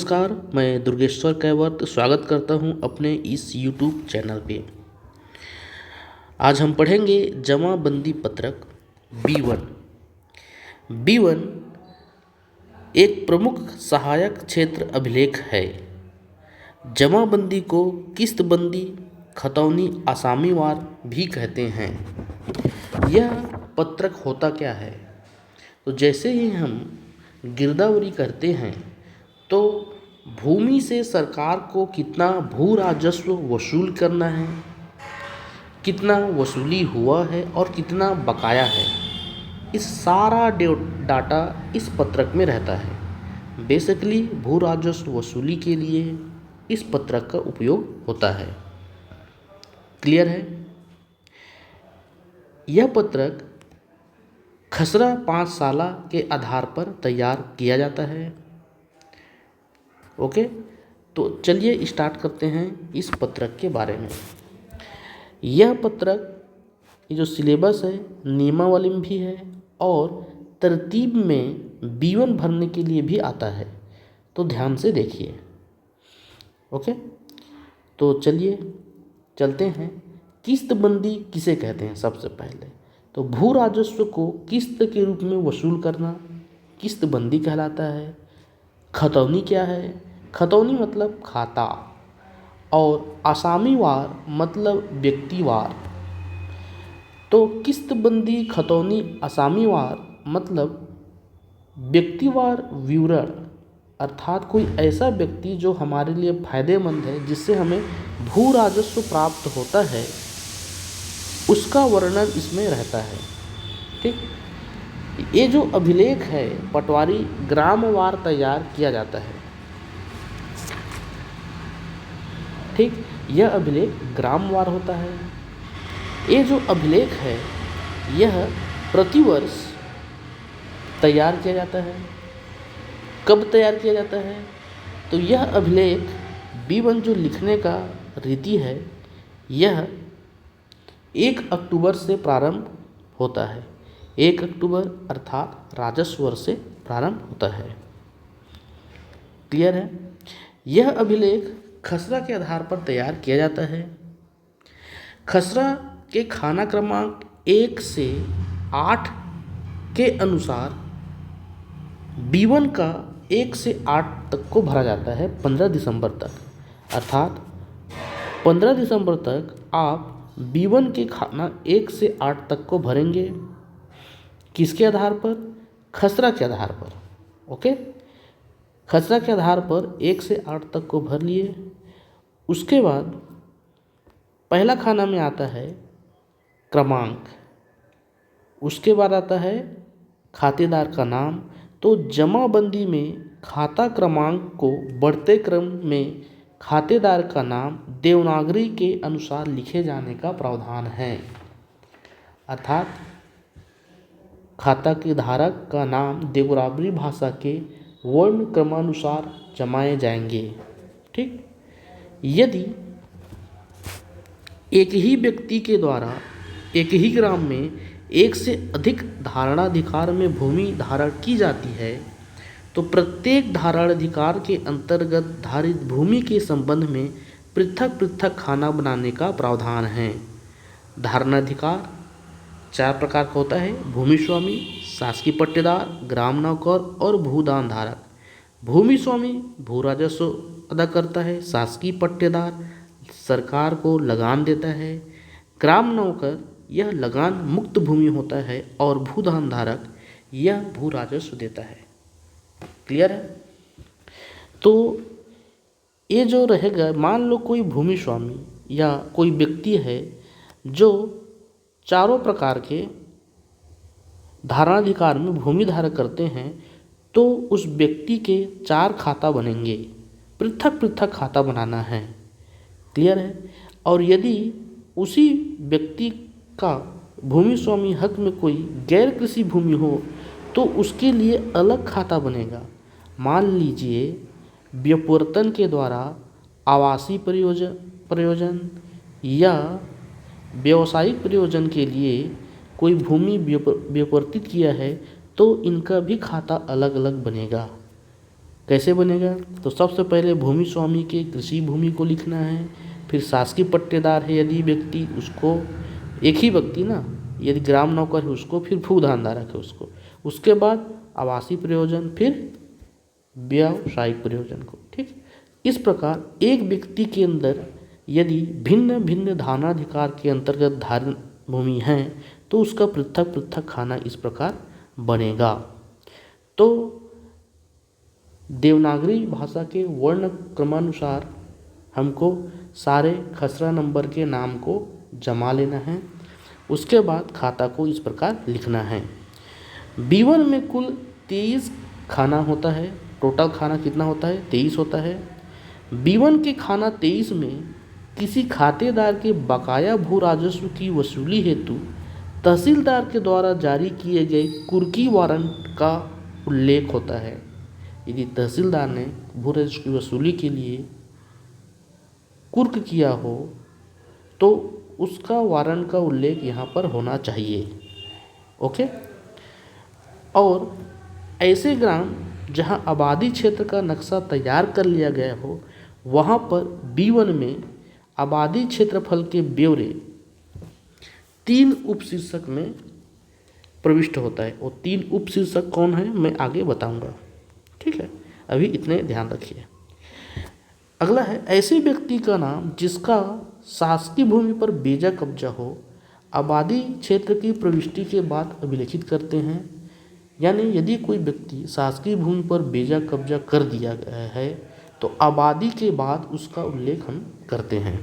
नमस्कार, मैं दुर्गेश्वर कैवर्त स्वागत करता हूं अपने इस YouTube चैनल पे। आज हम पढ़ेंगे जमाबंदी पत्रक B1। B1 एक प्रमुख सहायक क्षेत्र अभिलेख है। जमाबंदी को किस्तबंदी, खतौनी, आसामीवार भी कहते हैं। यह पत्रक होता क्या है? तो जैसे ही हम गिरदावरी करते हैं तो भूमि से सरकार को कितना भू राजस्व वसूल करना है, कितना वसूली हुआ है और कितना बकाया है, इस सारा डाटा इस पत्रक में रहता है। बेसिकली भू राजस्व वसूली के लिए इस पत्रक का उपयोग होता है। क्लियर है? यह पत्रक खसरा 5 साला के आधार पर तैयार किया जाता है। ओके, तो चलिए स्टार्ट करते हैं इस पत्रक के बारे में। यह पत्रक, ये जो सिलेबस है, नियमावली में भी है और तरतीब में B1 भरने के लिए भी आता है, तो ध्यान से देखिए। ओके, तो चलिए चलते हैं। किस्तबंदी किसे कहते हैं? सबसे पहले तो भू राजस्व को किस्त के रूप में वसूल करना किस्तबंदी कहलाता है। खतौनी क्या है? खतौनी मतलब खाता और आसामीवार मतलब व्यक्तिवार। तो किस्तबंदी, खतौनी, आसामीवार मतलब व्यक्तिवार विवरण, अर्थात कोई ऐसा व्यक्ति जो हमारे लिए फायदेमंद है, जिससे हमें भू राजस्व प्राप्त होता है, उसका वर्णन इसमें रहता है। ठीक, ये जो अभिलेख है पटवारी ग्रामवार तैयार किया जाता है। ठीक, यह अभिलेख ग्रामवार होता है। ये जो अभिलेख है यह प्रतिवर्ष तैयार किया जाता है। कब तैयार किया जाता है? तो यह अभिलेख B1 जो लिखने का रीति है, यह 1 अक्टूबर से प्रारंभ होता है। 1 अक्टूबर अर्थात राजस्व वर्ष से प्रारंभ होता है। क्लियर है? यह अभिलेख खसरा के आधार पर तैयार किया जाता है। खसरा के खाना क्रमांक 1 से 8 के अनुसार B1 का 1 से 8 तक को भरा जाता है 15 दिसंबर तक। अर्थात 15 दिसंबर तक आप B1 के खाना 1 से 8 तक को भरेंगे। किसके आधार पर? खसरा के आधार पर। ओके, खसरा के आधार पर 1 से 8 तक को भर लिए। उसके बाद पहला खाना में आता है क्रमांक, उसके बाद आता है खातेदार का नाम। तो जमाबंदी में खाता क्रमांक को बढ़ते क्रम में खातेदार का नाम देवनागरी के अनुसार लिखे जाने का प्रावधान है। अर्थात खाता के धारक का नाम देवनागरी भाषा के वर्ण क्रमानुसार जमाए जाएंगे। ठीक, यदि एक ही व्यक्ति के द्वारा एक ही ग्राम में एक से अधिक धारणाधिकार में भूमि धारण की जाती है, तो प्रत्येक धारणाधिकार के अंतर्गत धारित भूमि के संबंध में पृथक पृथक खाना बनाने का प्रावधान है। धारणाधिकार 4 प्रकार का होता है: भूमि स्वामी, शासकीय पट्टेदार, ग्राम नौकर और भूदान धारक। भूमि स्वामी भू राजस्व अदा करता है। शासकीय पट्टेदार सरकार को लगान देता है। ग्राम नौकर यह लगान मुक्त भूमि होता है और भूदान धारक यह भू राजस्व देता है। क्लियर है? तो ये जो रहेगा, मान लो कोई भूमि स्वामी या कोई व्यक्ति है जो चारों प्रकार के धारणाधिकार में भूमि धारक करते हैं, तो उस व्यक्ति के 4 खाता बनेंगे। पृथक पृथक खाता बनाना है। क्लियर है? और यदि उसी व्यक्ति का भूमि स्वामी हक में कोई गैर कृषि भूमि हो तो उसके लिए अलग खाता बनेगा। मान लीजिए व्युत्पन्न के द्वारा आवासीय प्रयोजन या व्यावसायिक प्रयोजन के लिए कोई भूमि व्युत्पन्न किया है, तो इनका भी खाता अलग अलग बनेगा। कैसे बनेगा? तो सबसे पहले भूमि स्वामी के कृषि भूमि को लिखना है, फिर शासकीय पट्टेदार है यदि व्यक्ति उसको, एक ही व्यक्ति ना, यदि ग्राम नौकर है उसको, फिर भू धारक है उसको, उसके बाद आवासीय प्रयोजन, फिर व्यावसायिक प्रयोजन को। ठीक, इस प्रकार एक व्यक्ति के अंदर यदि भिन्न भिन्न धारणाधिकार के अंतर्गत धारण भूमि है तो उसका पृथक पृथक खाना इस प्रकार बनेगा। तो देवनागरी भाषा के वर्ण क्रमानुसार हमको सारे खसरा नंबर के नाम को जमा लेना है, उसके बाद खाता को इस प्रकार लिखना है। B1 में कुल 23 खाना होता है, टोटल खाना कितना होता है? 23 होता है। B1 के खाना 23 में किसी खातेदार के बकाया भू राजस्व की वसूली हेतु तहसीलदार के द्वारा जारी किए गए कुर्की वारंट का उल्लेख होता है। यदि तहसीलदार ने भू राजस्व की वसूली के लिए कुर्क किया हो तो उसका वारंट का उल्लेख यहाँ पर होना चाहिए। ओके। और ऐसे ग्राम जहाँ आबादी क्षेत्र का नक्शा तैयार कर लिया गया हो वहाँ पर B1 में आबादी क्षेत्रफल के ब्यौरे 3 उपशीर्षक में प्रविष्ट होता है। और 3 उपशीर्षक कौन है मैं आगे बताऊंगा। ठीक है, अभी इतने ध्यान रखिए। अगला है ऐसे व्यक्ति का नाम जिसका शासकीय भूमि पर बेजा कब्जा हो, आबादी क्षेत्र की प्रविष्टि के बाद अभिलेखित करते हैं। यानी यदि कोई व्यक्ति शासकीय भूमि पर बेजा कब्जा कर दिया गया है तो आबादी के बाद उसका उल्लेख हम करते हैं।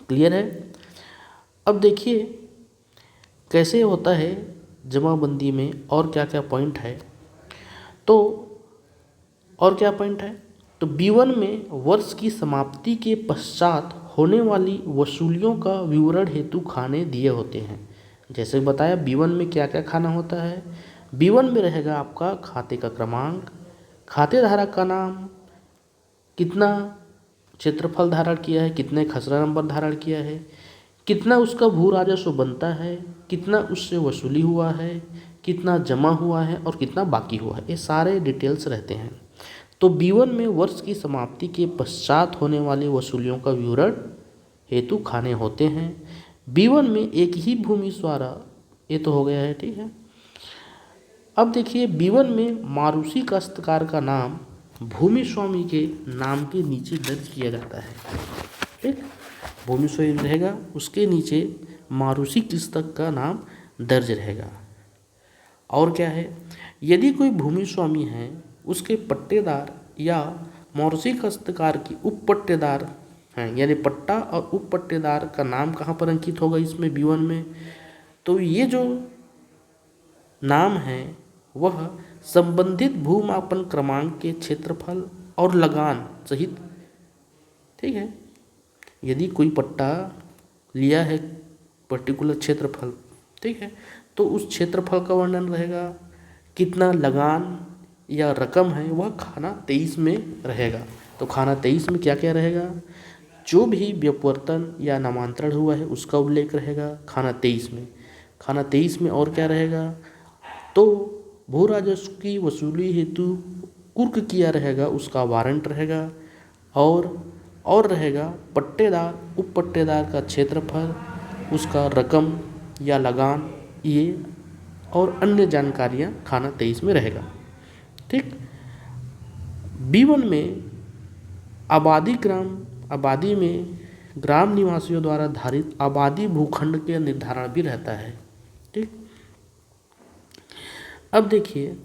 क्लियर है? अब देखिए कैसे होता है जमाबंदी में और क्या क्या पॉइंट है। तो और क्या पॉइंट है? तो B1 में वर्ष की समाप्ति के पश्चात होने वाली वसूलियों का विवरण हेतु खाने दिए होते हैं। जैसे बताया B1 में क्या क्या खाना होता है। B1 में रहेगा आपका खाते का क्रमांक, खाते धारक का नाम, कितना क्षेत्रफल धारण किया है, कितने खसरा नंबर धारण किया है, कितना उसका भू राजस्व बनता है, कितना उससे वसूली हुआ है, कितना जमा हुआ है और कितना बाकी हुआ है, ये सारे डिटेल्स रहते हैं। तो B1 में वर्ष की समाप्ति के पश्चात होने वाली वसूलियों का विवरण हेतु खाने होते हैं। B1 में एक ही भूमि स्वारा, ये तो हो गया है। ठीक है, अब देखिए B1 में मारूसी काश्तकार का नाम भूमि स्वामी के नाम के नीचे दर्ज किया जाता है। ठीक, भूमि स्वामी रहेगा, उसके नीचे मारूसी किस्तक का नाम दर्ज रहेगा। और क्या है, यदि कोई भूमि स्वामी है उसके पट्टेदार या मारूसी काश्तकार की उप पट्टेदार हैं, यानी पट्टा और उप पट्टेदार का नाम कहाँ पर अंकित होगा इसमें B1 में? तो ये जो नाम है वह संबंधित भूमापन क्रमांक के क्षेत्रफल और लगान सहित, ठीक है, यदि कोई पट्टा लिया है पर्टिकुलर क्षेत्रफल, ठीक है, तो उस क्षेत्रफल का वर्णन रहेगा, कितना लगान या रकम है वह खाना 23 में रहेगा। तो खाना 23 में क्या क्या रहेगा? जो भी व्युत्पन्न या नामांतरण हुआ है उसका उल्लेख रहेगा खाना 23 में। खाना 23 में और क्या रहेगा? तो भू राजस्व की वसूली हेतु कुर्क किया रहेगा उसका वारंट रहेगा। और रहेगा पट्टेदार उप पट्टेदार का क्षेत्रफल, उसका रकम या लगान, ये और अन्य जानकारियाँ खाना 23 में रहेगा। ठीक, B1 में आबादी में ग्राम निवासियों द्वारा धारित आबादी भूखंड के निर्धारण भी रहता है। ठीक, अब देखिए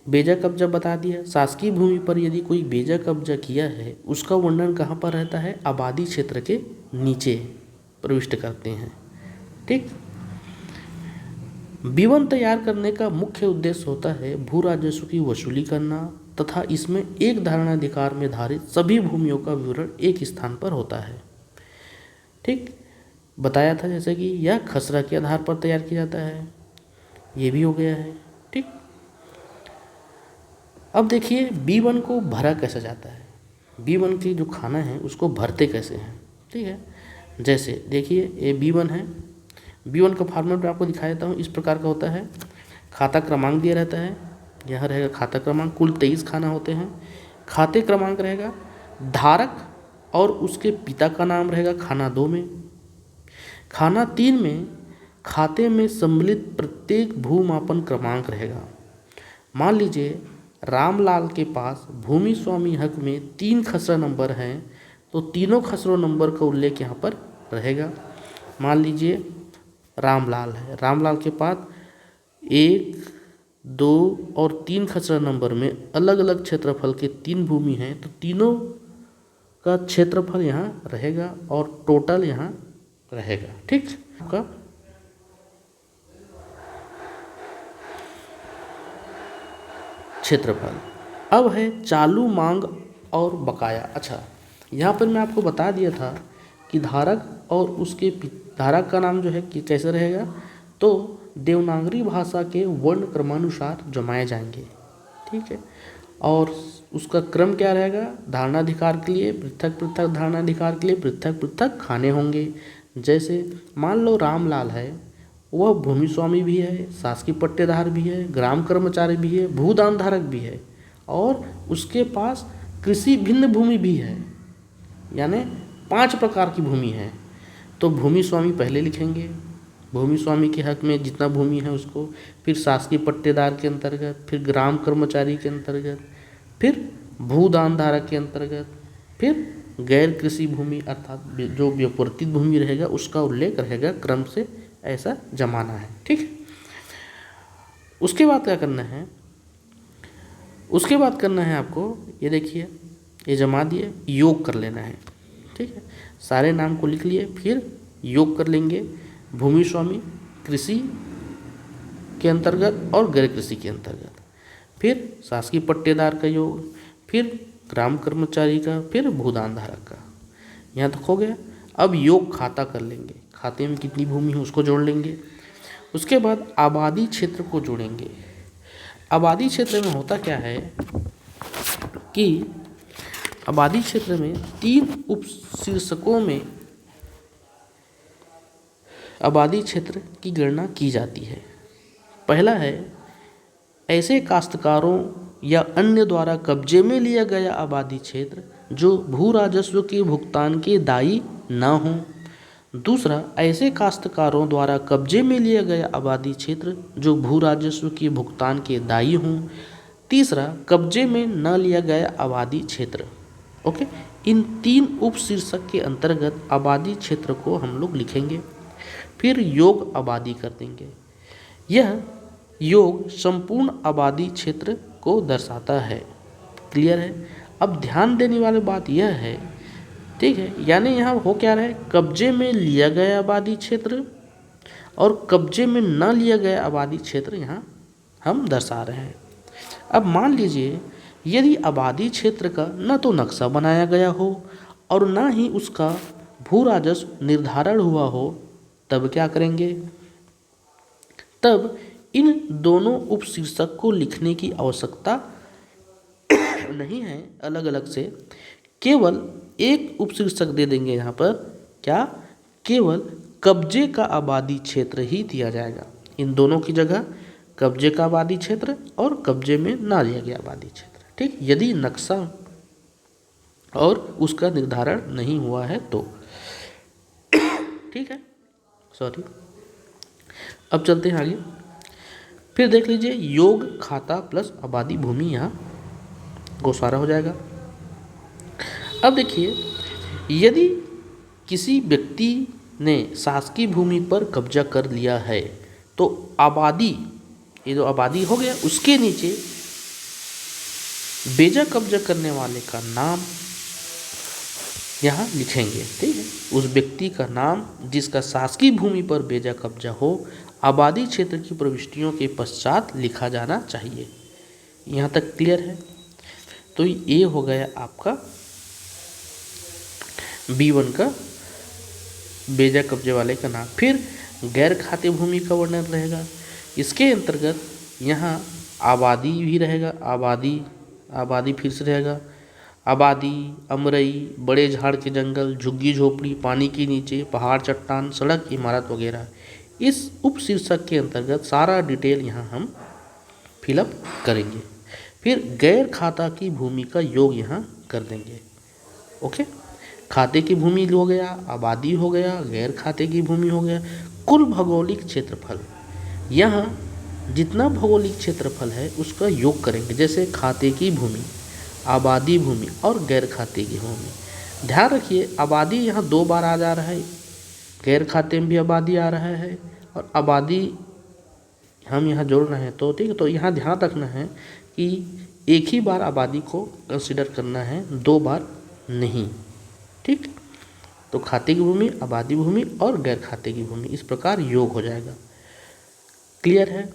बेजा कब्जा बता दिया। शासकीय भूमि पर यदि कोई बेजा कब्जा किया है उसका वर्णन कहाँ पर रहता है? आबादी क्षेत्र के नीचे प्रविष्ट करते हैं। ठीक, B1 तैयार करने का मुख्य उद्देश्य होता है भू राजस्व की वसूली करना तथा इसमें एक धारणाधिकार में धारित सभी भूमियों का विवरण एक स्थान पर होता है। ठीक, बताया था जैसे कि यह खसरा के आधार पर तैयार किया जाता है, ये भी हो गया है। ठीक, अब देखिए B1 को भरा कैसे जाता है, B1 की जो खाना है उसको भरते कैसे हैं। ठीक है, जैसे देखिए ये B1 है, B1 का फॉर्मेट मैं आपको दिखा देता हूँ। इस प्रकार का होता है, खाता क्रमांक दिया रहता है, यह रहेगा खाता क्रमांक। कुल 23 खाना होते हैं। खाते क्रमांक रहेगा, धारक और उसके पिता का नाम रहेगा खाना 2 में। खाना 3 में खाते में सम्मिलित प्रत्येक भूमापन क्रमांक रहेगा। मान लीजिए रामलाल के पास भूमि स्वामी हक में 3 खसरा नंबर हैं, तो तीनों खसरों नंबर का उल्लेख यहाँ पर रहेगा। मान लीजिए रामलाल है, रामलाल के पास 1, 2 और 3 खसरा नंबर में अलग अलग क्षेत्रफल के 3 भूमि हैं, तो तीनों का क्षेत्रफल यहाँ रहेगा और टोटल यहाँ रहेगा। ठीक, आपका क्षेत्रफल। अब है चालू मांग और बकाया। अच्छा, यहाँ पर मैं आपको बता दिया था कि धारक और उसके धारक का नाम जो है कि कैसे रहेगा, तो देवनागरी भाषा के वर्ण क्रमानुसार जमाए जाएंगे। ठीक है, और उसका क्रम क्या रहेगा, धारणाधिकार के लिए पृथक पृथक, धारणाधिकार के लिए पृथक पृथक खाने होंगे। जैसे मान लो रामलाल है, वह भूमि स्वामी भी है, शासकीय पट्टेदार भी है, ग्राम कर्मचारी भी है, भूदान धारक भी है, और उसके पास कृषि भिन्न भूमि भी है, यानी 5 प्रकार की भूमि है। तो भूमि स्वामी पहले लिखेंगे, भूमि स्वामी के हक में जितना भूमि है उसको, फिर शासकीय पट्टेदार के अंतर्गत, फिर ग्राम कर्मचारी के अंतर्गत, फिर भूदान धारक के अंतर्गत, फिर गैर कृषि भूमि अर्थात जो व्यापारिक भूमि रहेगा उसका उल्लेख रहेगा। क्रम से ऐसा जमाना है। ठीक है, उसके बाद क्या करना है, उसके बाद करना है आपको, ये देखिए ये जमा दिए, योग कर लेना है। ठीक है, सारे नाम को लिख लिए, फिर योग कर लेंगे। भूमि स्वामी कृषि के अंतर्गत और गैर कृषि के अंतर्गत, फिर शासकीय पट्टेदार का योग, फिर ग्राम कर्मचारी का, फिर भूदान धारक का। यहाँ तक हो गया। अब योग खाता कर लेंगे, खाते में कितनी भूमि है उसको जोड़ लेंगे। उसके बाद आबादी क्षेत्र को जोड़ेंगे। आबादी क्षेत्र में होता क्या है कि आबादी क्षेत्र में 3 उपशीर्षकों में आबादी क्षेत्र की गणना की जाती है। पहला है ऐसे काश्तकारों या अन्य द्वारा कब्जे में लिया गया आबादी क्षेत्र जो भू राजस्व के भुगतान के दायी न हों। दूसरा, ऐसे काश्तकारों द्वारा कब्जे में लिया गया आबादी क्षेत्र जो भू राजस्व के भुगतान के दायी हों। तीसरा, कब्जे में न लिया गया आबादी क्षेत्र। ओके, इन 3 उपशीर्षक के अंतर्गत आबादी क्षेत्र को हम लोग लिखेंगे। फिर योग आबादी कर देंगे। यह योग संपूर्ण आबादी क्षेत्र को दर्शाता है। क्लियर है। अब ध्यान देने वाली बात यह है, ठीक है, यानी यहाँ हो क्या रहा है, कब्जे में लिया गया आबादी क्षेत्र और कब्जे में न लिया गया आबादी क्षेत्र यहाँ हम दर्शा रहे हैं। अब मान लीजिए यदि आबादी क्षेत्र का न तो नक्शा बनाया गया हो और न ही उसका भू राजस्व निर्धारण हुआ हो, तब क्या करेंगे, तब इन दोनों उपशीर्षक को लिखने की आवश्यकता नहीं है अलग अलग से, केवल एक उपशीर्षक दे देंगे। यहाँ पर क्या, केवल कब्जे का आबादी क्षेत्र ही दिया जाएगा। इन दोनों की जगह कब्जे का आबादी क्षेत्र और कब्जे में ना लिया गया आबादी क्षेत्र। ठीक, यदि नक्शा और उसका निर्धारण नहीं हुआ है तो। ठीक है, सॉरी। अब चलते हैं आगे। फिर देख लीजिए योग खाता प्लस आबादी भूमि यहाँ गोसारा हो जाएगा। अब देखिए यदि किसी व्यक्ति ने शासकीय भूमि पर कब्जा कर लिया है तो आबादी, ये जो आबादी हो गया, उसके नीचे बेजा कब्जा करने वाले का नाम यहाँ लिखेंगे। ठीक है, उस व्यक्ति का नाम जिसका शासकीय भूमि पर बेजा कब्जा हो आबादी क्षेत्र की प्रविष्टियों के पश्चात लिखा जाना चाहिए। यहाँ तक क्लियर है। तो ये हो गया आपका B1 का बेजा कब्जे वाले का नाम। फिर गैर खाते भूमि का वर्णन रहेगा। इसके अंतर्गत यहाँ आबादी भी रहेगा। आबादी फिर से रहेगा। आबादी, अमरई, बड़े झाड़ के जंगल, झुग्गी झोपड़ी, पानी के नीचे, पहाड़, चट्टान, सड़क, इमारत वगैरह, इस उपशीर्षक के अंतर्गत सारा डिटेल यहाँ हम फिलअप करेंगे। फिर गैर खाता की भूमि का योग यहाँ कर देंगे। ओके, खाते की भूमि हो गया, आबादी हो गया, गैर खाते की भूमि हो गया, कुल भौगोलिक क्षेत्रफल। यहाँ जितना भौगोलिक क्षेत्रफल है उसका योग करेंगे, जैसे खाते की भूमि, आबादी भूमि और गैर खाते की भूमि। ध्यान रखिए आबादी यहाँ 2 बार आ जा रहा है, गैर खाते में भी आबादी आ रहा है और आबादी हम यहाँ जोड़ रहे हैं। तो ठीक है, तो यहाँ ध्यान रखना है कि एक ही बार आबादी को कंसिडर करना है, 2 बार नहीं। ठीक, तो खाते की भूमि, आबादी भूमि और गैर खाते की भूमि, इस प्रकार योग हो जाएगा। क्लियर है?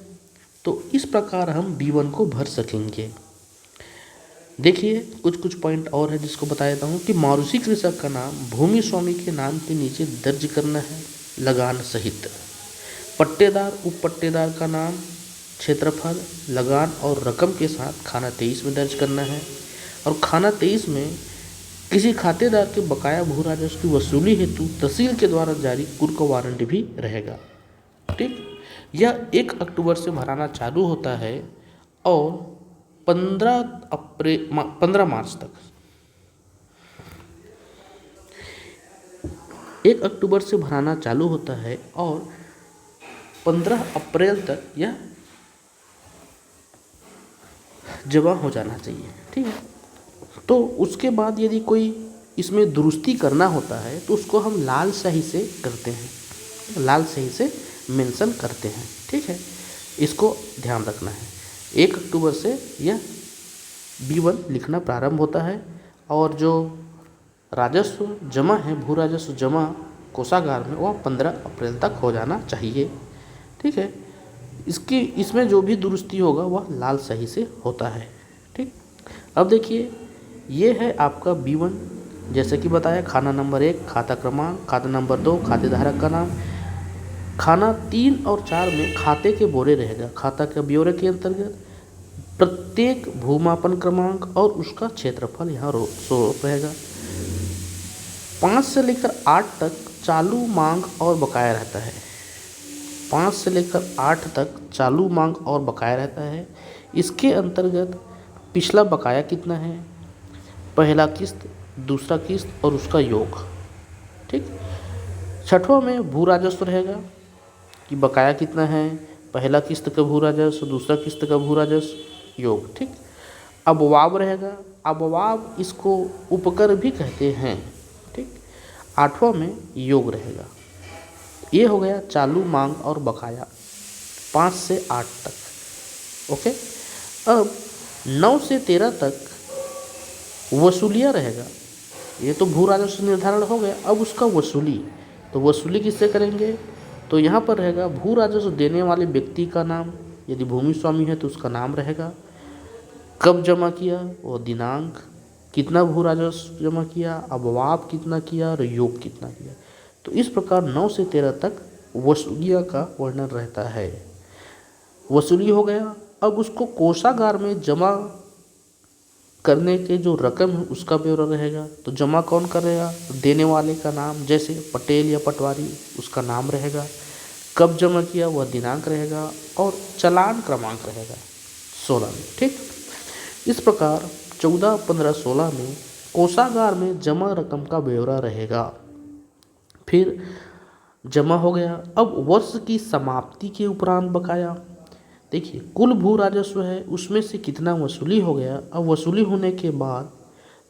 तो इस प्रकार हम B1 को भर सकेंगे। देखिए कुछ कुछ पॉइंट और है जिसको बता देता हूँ कि मौरूसी कृषक का नाम भूमि स्वामी के नाम के नीचे दर्ज करना है लगान सहित। पट्टेदार उप पट्टेदार का नाम, क्षेत्रफल, लगान और रकम के साथ खाना 23 में दर्ज करना है। और खाना 23 में किसी खातेदार के बकाया भू राजस्व की वसूली हेतु तहसील के द्वारा जारी कुर्क वारंट भी रहेगा। ठीक, यह 1 अक्टूबर से भराना चालू होता है और 15 मार्च तक, 1 अक्टूबर से भराना चालू होता है और 15 अप्रैल तक यह जमा हो जाना चाहिए। ठीक है, तो उसके बाद यदि कोई इसमें दुरुस्ती करना होता है तो उसको हम लाल स्याही से करते हैं, लाल स्याही से मेंशन करते हैं। ठीक है, इसको ध्यान रखना है। 1 अक्टूबर से यह B1 लिखना प्रारंभ होता है और जो राजस्व जमा है, भू राजस्व जमा कोषागार में, वह 15 अप्रैल तक हो जाना चाहिए। ठीक है, इसमें जो भी दुरुस्ती होगा वह लाल स्याही से होता है। ठीक, अब देखिए ये है आपका B1। जैसे कि बताया, खाना नंबर 1 खाता क्रमांक, खाता नंबर 2 खातेधारक का नाम, खाना 3 और 4 में खाते के ब्यौरे रहेगा। खाता के ब्यौरे के अंतर्गत प्रत्येक भूमापन क्रमांक और उसका क्षेत्रफल यहाँ रहेगा। 5 से लेकर 8 तक चालू मांग और बकाया रहता है। 5 से लेकर 8 तक चालू मांग और बकाया रहता है। इसके अंतर्गत पिछला बकाया कितना है, पहला किस्त, दूसरा किस्त और उसका योग। ठीक, 6वां में भू राजस्व रहेगा कि बकाया कितना है, पहला किस्त का भू राजस्व, दूसरा किस्त का भू राजस्व, योग। ठीक, अबवाब रहेगा, अबवाब इसको उपकर भी कहते हैं। ठीक, 8वां में योग रहेगा। ये हो गया चालू मांग और बकाया 5 से 8 तक। ओके, अब 9 से 13 तक वसूलिया रहेगा। ये तो भू राजस्व निर्धारण हो गया। अब उसका वसूली, तो वसूली किससे करेंगे, तो यहाँ पर रहेगा भू राजस्व देने वाले व्यक्ति का नाम, यदि भूमि स्वामी है तो उसका नाम रहेगा, कब जमा किया वो दिनांक, कितना भू राजस्व जमा किया, अबवाब कितना किया और योग कितना किया। तो इस प्रकार 9 से 13 तक वसूलिया का वर्णन रहता है। वसूली हो गया। अब उसको कोषागार में जमा करने के जो रकम है उसका ब्यौरा रहेगा। तो जमा कौन करेगा, देने वाले का नाम, जैसे पटेल या पटवारी, उसका नाम रहेगा, कब जमा किया वह दिनांक रहेगा और चालान क्रमांक रहेगा 16 में। ठीक, इस प्रकार 14, 15, 16 में कोषागार में जमा रकम का ब्यौरा रहेगा। फिर जमा हो गया। अब वर्ष की समाप्ति के उपरांत बकाया, देखिए कुल भू राजस्व है उसमें से कितना वसूली हो गया। अब वसूली होने के बाद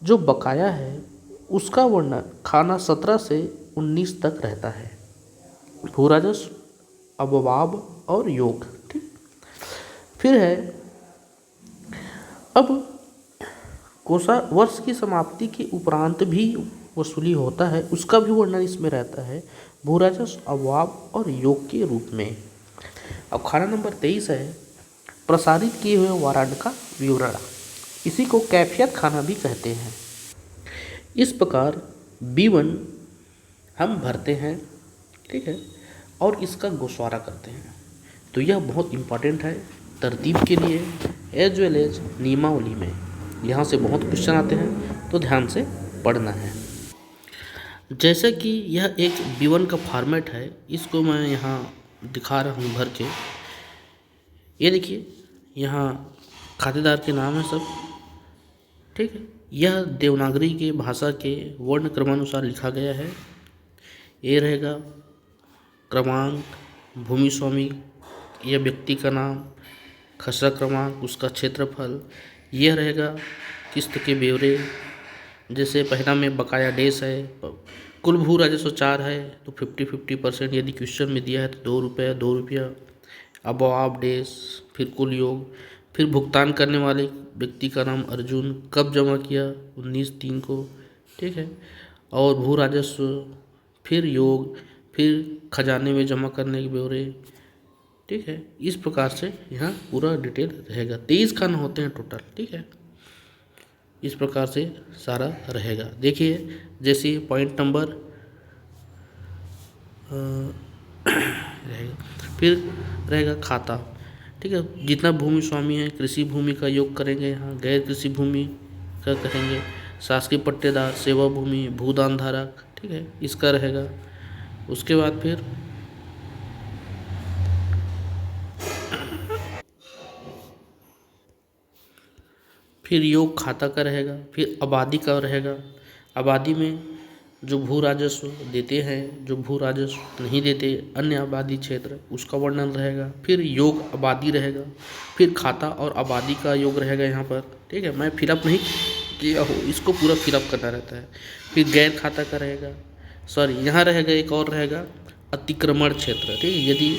जो बकाया है उसका वर्णन खाना 17 से 19 तक रहता है, भू राजस्व, अबवाब और योग। ठीक, फिर है अब कोषा वर्ष की समाप्ति के उपरांत भी वसूली होता है, उसका भी वर्णन इसमें रहता है भू राजस्व, अबवाब और योग के रूप में। अब खाना नंबर 23 है प्रसारित किए हुए वारंट का विवरण, इसी को कैफियत खाना भी कहते हैं। इस प्रकार B1 हम भरते हैं। ठीक है, और इसका गोशवारा करते हैं। तो यह बहुत इम्पॉर्टेंट है तरतीब के लिए एज वेल एज नियमावली में। यहाँ से बहुत क्वेश्चन आते हैं तो ध्यान से पढ़ना है। जैसे कि यह एक B1 का फॉर्मेट है, इसको मैं यहाँ दिखा रहा हूँ भर के। ये देखिए यहाँ खातेदार के नाम है सब, ठीक है। यह देवनागरी के भाषा के वर्ण क्रमानुसार लिखा गया है। ये रहेगा क्रमांक, भूमि स्वामी या व्यक्ति का नाम, खसरा क्रमांक, उसका क्षेत्रफल। यह रहेगा किस्त के ब्यौरे, जैसे पहला में बकाया डेश है, कुल भू राजस्व 4 है तो 50-50%, यदि क्वेश्चन में दिया है तो 2 रुपया 2 रुपया, अब आप डेश, फिर कुल योग, फिर भुगतान करने वाले व्यक्ति का नाम अर्जुन, कब जमा किया 19/3 को, ठीक है। और भू राजस्व, फिर योग, फिर खजाने में जमा करने के ब्यौरे, ठीक है। इस प्रकार से यहाँ पूरा डिटेल रहेगा। 23 खाना होते हैं टोटल, ठीक है। इस प्रकार से सारा रहेगा। देखिए जैसे पॉइंट नंबर रहेगा, फिर रहेगा खाता, ठीक है। जितना भूमि स्वामी है, कृषि भूमि का योग करेंगे यहाँ, गैर कृषि भूमि का करेंगे, शासकीय पट्टेदार, सेवा भूमि, भूदान धारक, ठीक है, इसका रहेगा। उसके बाद फिर योग खाता का रहेगा, फिर आबादी का रहेगा। आबादी में जो भू राजस्व देते हैं, जो भू राजस्व नहीं देते, अन्य आबादी क्षेत्र, उसका वर्णन रहेगा। फिर योग आबादी रहेगा, फिर खाता और आबादी का योग रहेगा यहाँ पर, ठीक है। मैं फिलअप नहीं किया हो, इसको पूरा फिलअप करना रहता है। फिर गैर खाता का रहेगा, सॉरी यहाँ रहेगा एक और रहेगा अतिक्रमण क्षेत्र, ठीक है। यदि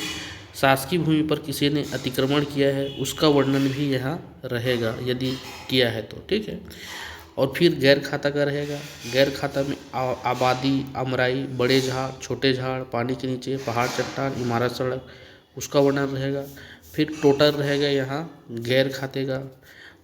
शासकीय भूमि पर किसी ने अतिक्रमण किया है उसका वर्णन भी यहाँ रहेगा, यदि किया है तो, ठीक है। और फिर गैर खाता का रहेगा। गैर खाता में आबादी, अमराई, बड़े झाड़, छोटे झाड़, पानी के नीचे, पहाड़, चट्टान, इमारत, सड़क, उसका वर्णन रहेगा। फिर टोटल रहेगा यहाँ गैर खाते का।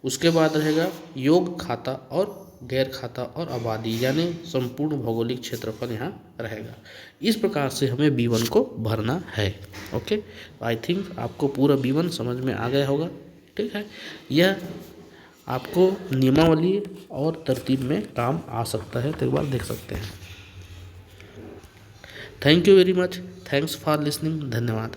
उसके बाद रहेगा योग खाता और गैर खाता और आबादी, यानी संपूर्ण भौगोलिक क्षेत्रफल यहाँ रहेगा। इस प्रकार से हमें B1 को भरना है। ओके, आई थिंक आपको पूरा B1 समझ में आ गया होगा, ठीक है। यह आपको नियमावली और तरतीब में काम आ सकता है, तो एक बार देख सकते हैं। Thank you very much, thanks for listening, धन्यवाद।